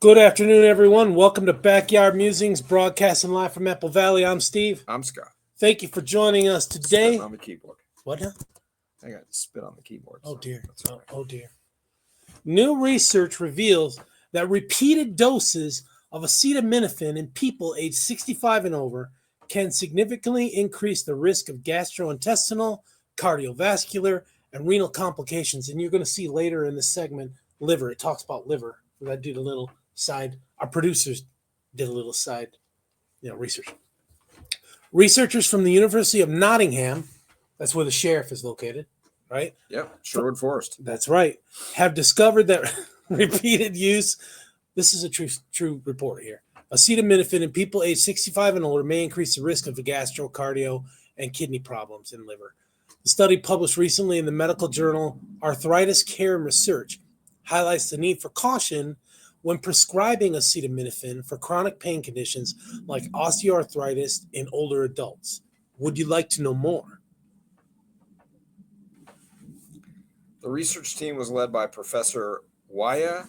Good afternoon, everyone. Welcome to Backyard Musings, broadcasting live from Apple Valley. I'm Steve. I'm Scott. Thank you for joining us today. Spit on the keyboard. What now? I got spit on the keyboard. Oh, so dear. that's all right. Oh, dear. New research reveals that repeated doses of acetaminophen in people aged 65 and over can significantly increase the risk of gastrointestinal, cardiovascular, and renal complications. And you're going to see later in the segment, liver. It talks about liver. I did a little side. Our producers did a little side, research. Researchers from the University of Nottingham, that's where the sheriff is located, right? Yep, Sherwood Forest. That's right. Have discovered that repeated use, this is a true report here. Acetaminophen in people aged 65 and older may increase the risk of gastro, cardio, and kidney problems in liver. The study published recently in the medical journal Arthritis Care and Research highlights the need for caution when prescribing acetaminophen for chronic pain conditions like osteoarthritis in older adults. Would you like to know more? The research team was led by Professor Waya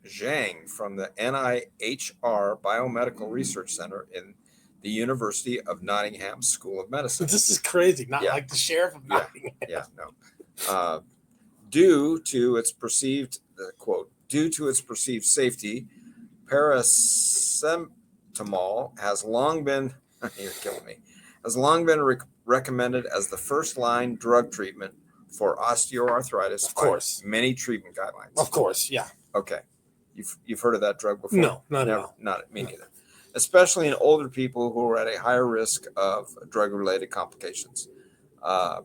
Zhang from the NIHR Biomedical Research Center in the University of Nottingham School of Medicine. This is crazy, not like the sheriff of Nottingham. No. Due to its perceived safety, paracetamol has long been recommended as the first line drug treatment for osteoarthritis. Of course, by many treatment guidelines. Of course, yeah. Okay, you've heard of that drug before? No, not at all. Me neither. Especially in older people who are at a higher risk of drug-related complications.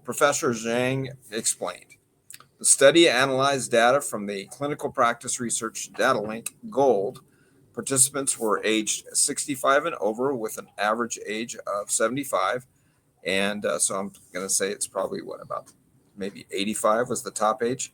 Professor Zhang explained. The study analyzed data from the Clinical Practice Research Data Link Gold. Participants were aged 65 and over with an average age of 75. And so I'm going to say it's probably about maybe 85 was the top age.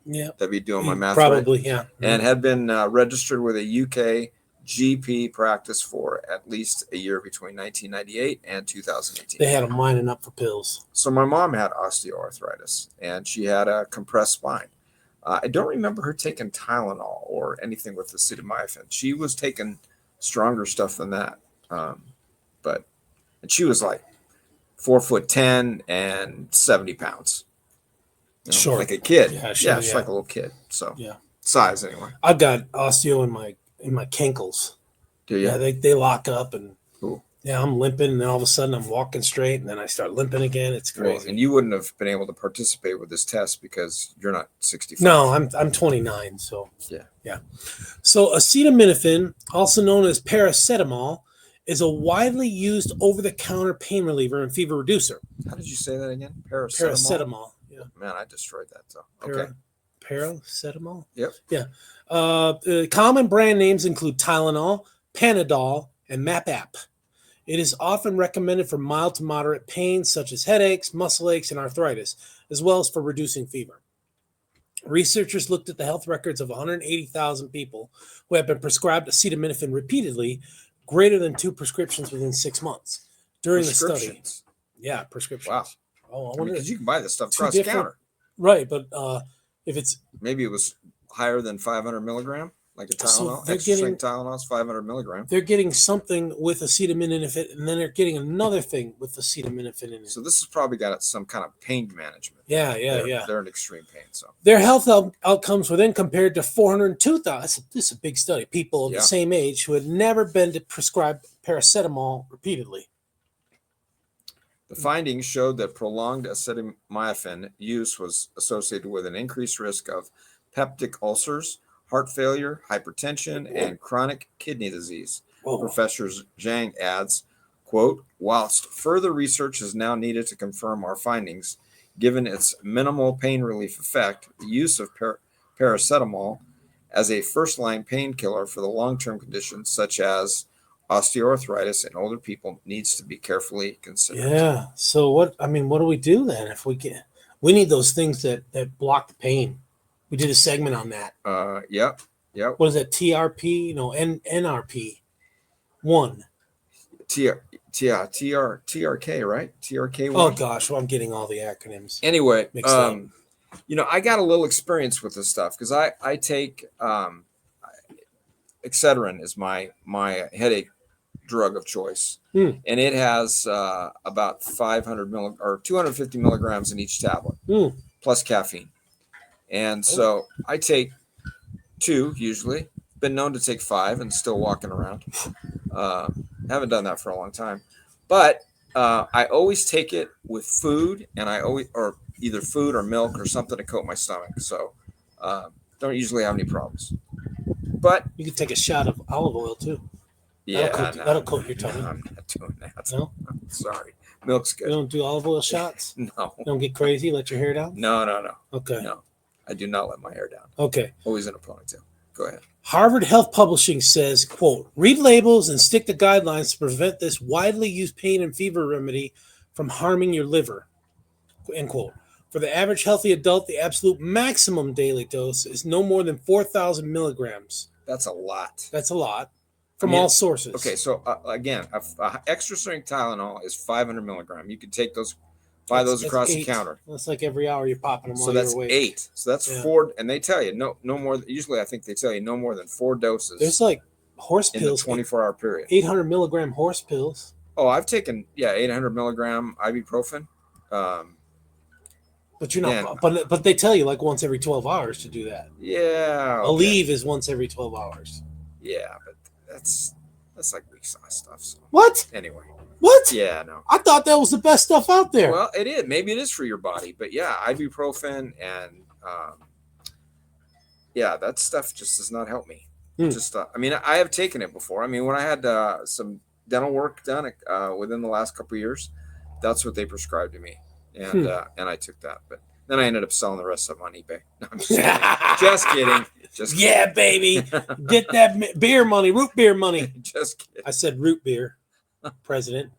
Yeah. That'd be doing my math probably, right. Yeah. And had been registered with a UK GP practice for at least a year between 1998 and 2018. They had them lining up for pills. So my mom had osteoarthritis, and she had a compressed spine. I don't remember her taking Tylenol or anything with acetaminophen. She was taking stronger stuff than that. And she was like 4'10" and 70 pounds. Sure. Like a kid. Yeah, sure, she's like a little kid. So yeah, size anyway. I've got osteo in my cankles. Do you? Yeah, they lock up and Ooh. Yeah, I'm limping, and then all of a sudden I'm walking straight, and then I start limping again. It's crazy. Well, and you wouldn't have been able to participate with this test because you're not 65. No, I'm 29. So yeah. So acetaminophen, also known as paracetamol, is a widely used over-the-counter pain reliever and fever reducer. How did you say that again? Paracetamol. Yeah. Man, I destroyed that. So okay. Paracetamol. Yep. Yeah. Common brand names include Tylenol, Panadol, and MapApp. It is often recommended for mild to moderate pain, such as headaches, muscle aches, and arthritis, as well as for reducing fever. Researchers looked at the health records of 180,000 people who have been prescribed acetaminophen repeatedly, greater than 2 prescriptions within 6 months during the study. Yeah, prescriptions. Wow. Oh, I wonder because you can buy this stuff across the counter. Right, but if it's maybe it was higher than 500 milligram, like a Tylenol. So extra strength Tylenol is 500 milligram. They're getting something with acetaminophen, and then they're getting another thing with acetaminophen in it. So this has probably got some kind of pain management. Yeah. They're in extreme pain. So their health outcomes were then compared to 402,000. This is a big study. People of the same age who had never been prescribed paracetamol repeatedly. The findings showed that prolonged acetaminophen use was associated with an increased risk of peptic ulcers, heart failure, hypertension, and chronic kidney disease. Whoa. Professor Zhang adds, quote, whilst further research is now needed to confirm our findings, given its minimal pain relief effect, the use of paracetamol as a first-line painkiller for the long-term conditions such as osteoarthritis in older people needs to be carefully considered. Yeah. So what do we do then if we need those things that block the pain? We did a segment on that. Yep. What is that? TRP? No, NRP. 1. TRK, right? TRK1. Oh gosh, well, I'm getting all the acronyms. Anyway, mixed up. I got a little experience with this stuff because I take Excedrin is my headache drug of choice, and it has about 500 or 250 milligrams in each tablet, plus caffeine. And so I take 2 usually. Been known to take 5 and still walking around. Haven't done that for a long time, but I always take it with food, and or either food or milk or something to coat my stomach. So don't usually have any problems. But you could take a shot of olive oil too. Yeah, that'll coat your tummy. No, I'm not doing that. No, sorry. Milk's good. You don't do olive oil shots. No. You don't get crazy. Let your hair down. No. Okay. No, I do not let my hair down. Okay. Always in a ponytail. Go ahead. Harvard Health Publishing says, quote, read labels and stick to guidelines to prevent this widely used pain and fever remedy from harming your liver, end quote. For the average healthy adult, the absolute maximum daily dose is no more than 4,000 milligrams. That's a lot. That's a lot from all sources. Okay, so again, extra strength Tylenol is 500 milligram. You can take those, buy those across the counter. That's like every hour you're popping them. So that's 8. So that's 4, and they tell you no more. Usually, I think they tell you no more than 4 doses. There's like horse pills in the 24-hour period. 800 milligram horse pills. Oh, I've taken 800 milligram ibuprofen. But you're not. But they tell you like once every 12 hours to do that. Yeah. Okay. Aleve is once every 12 hours. Yeah, but that's like weak sauce stuff. So. What? Anyway. What? Yeah, no. I thought that was the best stuff out there. Well, it is. Maybe it is for your body, but yeah, ibuprofen and that stuff just does not help me. Just, I mean, I have taken it before. I mean, when I had some dental work done within the last couple of years, that's what they prescribed to me, and I took that. But then I ended up selling the rest of them on eBay. No, I'm just kidding. Just kidding. Yeah, baby, get that beer money, root beer money. Just kidding. I said root beer, President.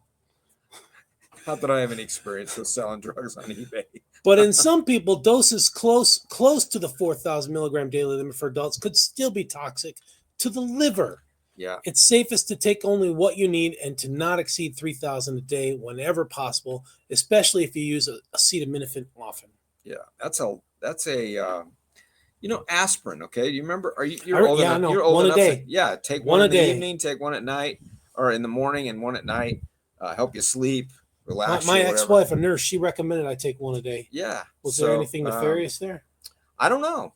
Not that I have any experience with selling drugs on eBay. But in some people, doses close to the 4,000 milligram daily limit for adults could still be toxic to the liver. Yeah. It's safest to take only what you need and to not exceed 3,000 a day whenever possible, especially if you use acetaminophen often. Yeah, that's a aspirin. Okay, you remember? You're old enough? You're old enough. Day. Take one in the evening, take one at night, or in the morning, and one at night. Help you sleep, relax. My ex-wife, a nurse, she recommended I take one a day. Yeah. Was there anything nefarious there? I don't know.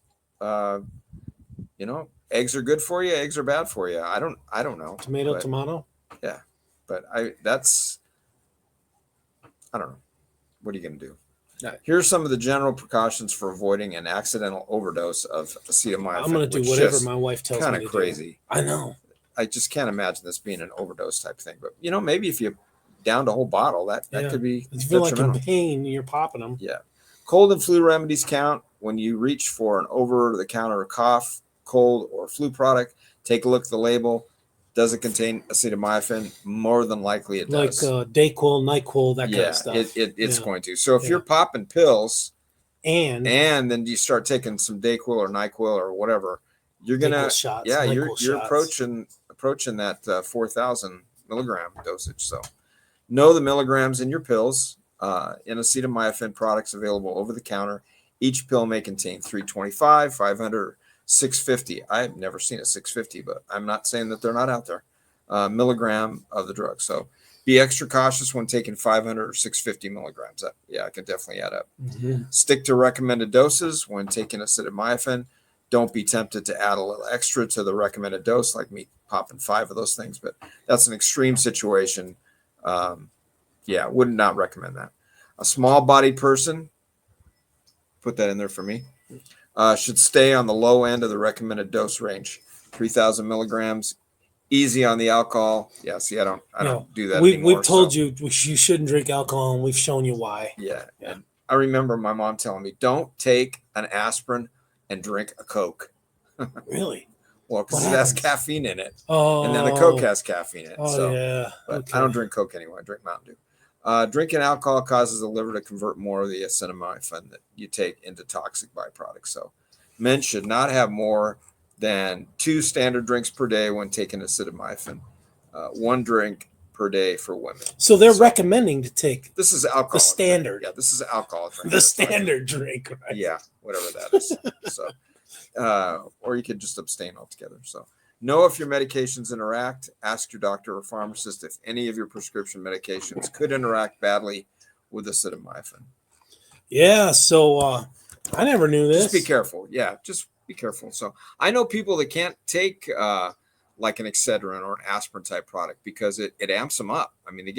Eggs are good for you. Eggs are bad for you. I don't know. Tomato. Yeah, but I don't know. What are you going to do? Right. Here are some of the general precautions for avoiding an accidental overdose of acetaminophen. I'm going to do whatever my wife tells me to do. Kind of crazy. I know. I just can't imagine this being an overdose type thing. But, maybe if you downed a whole bottle, that could be if you feel like in pain, you're popping them. Yeah. Cold and flu remedies count. When you reach for an over-the-counter cough, cold, or flu product, take a look at the label. Does it contain acetaminophen? More than likely it does. Like Dayquil, NyQuil, that kind of stuff. It's going to. So if you're popping pills and then you start taking some Dayquil or NyQuil or whatever, you're gonna you're approaching that 4,000 milligram dosage. So know the milligrams in your pills. In acetaminophen products available over the counter, each pill may contain 325, 500, 650. I've never seen a 650, but I'm not saying that they're not out there. Milligram of the drug. So be extra cautious when taking 500 or 650 milligrams. I can definitely add up. Mm-hmm. Stick to recommended doses when taking acetaminophen. Don't be tempted to add a little extra to the recommended dose, like me popping 5 of those things. But that's an extreme situation. Would not recommend that. A small-bodied person, put that in there for me, should stay on the low end of the recommended dose range, 3,000 milligrams. Easy on the alcohol. Yeah, see, I don't do that anymore. We've told you you shouldn't drink alcohol, and we've shown you why. Yeah. And I remember my mom telling me, don't take an aspirin and drink a Coke. Really? Well, because it has caffeine in it. Oh. And then the Coke has caffeine in it. Oh, so, yeah. But okay. I don't drink Coke anymore. I drink Mountain Dew. Drinking alcohol causes the liver to convert more of the acetaminophen that you take into toxic byproducts. So men should not have more than 2 standard drinks per day when taking acetaminophen. 1 drink per day for women. So they're recommending to take this is alcohol. The standard. Drink. Yeah, this is alcohol drink. The standard drink, right? Yeah, whatever that is. So or you could just abstain altogether. So Know if your medications interact. Ask your doctor or pharmacist if any of your prescription medications could interact badly with acetaminophen. Yeah, so I never knew this. Just be careful. Yeah, just be careful. So I know people that can't take like an Excedrin or an aspirin type product because it amps them up. I mean, they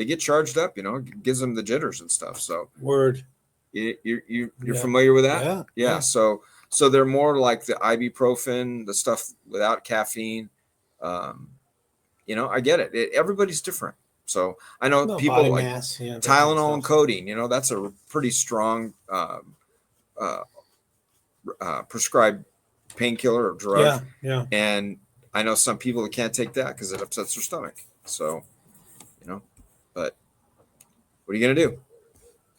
get charged up, it gives them the jitters and stuff. So Word. You're familiar with that? Yeah. Yeah. So they're more like the ibuprofen, the stuff without caffeine. I get it. Everybody's different. So I know people like mass, Tylenol and codeine. That's a pretty strong prescribed painkiller or drug. Yeah. And I know some people that can't take that because it upsets their stomach. So, but what are you gonna do?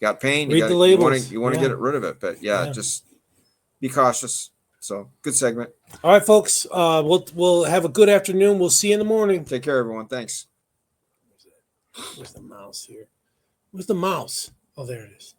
You got pain. Read the labels. You want to get rid of it, but just be cautious. So good segment. All right, folks. We'll have a good afternoon. We'll see you in the morning. Take care, everyone. Thanks. Where's the mouse here? Where's the mouse? Oh, there it is.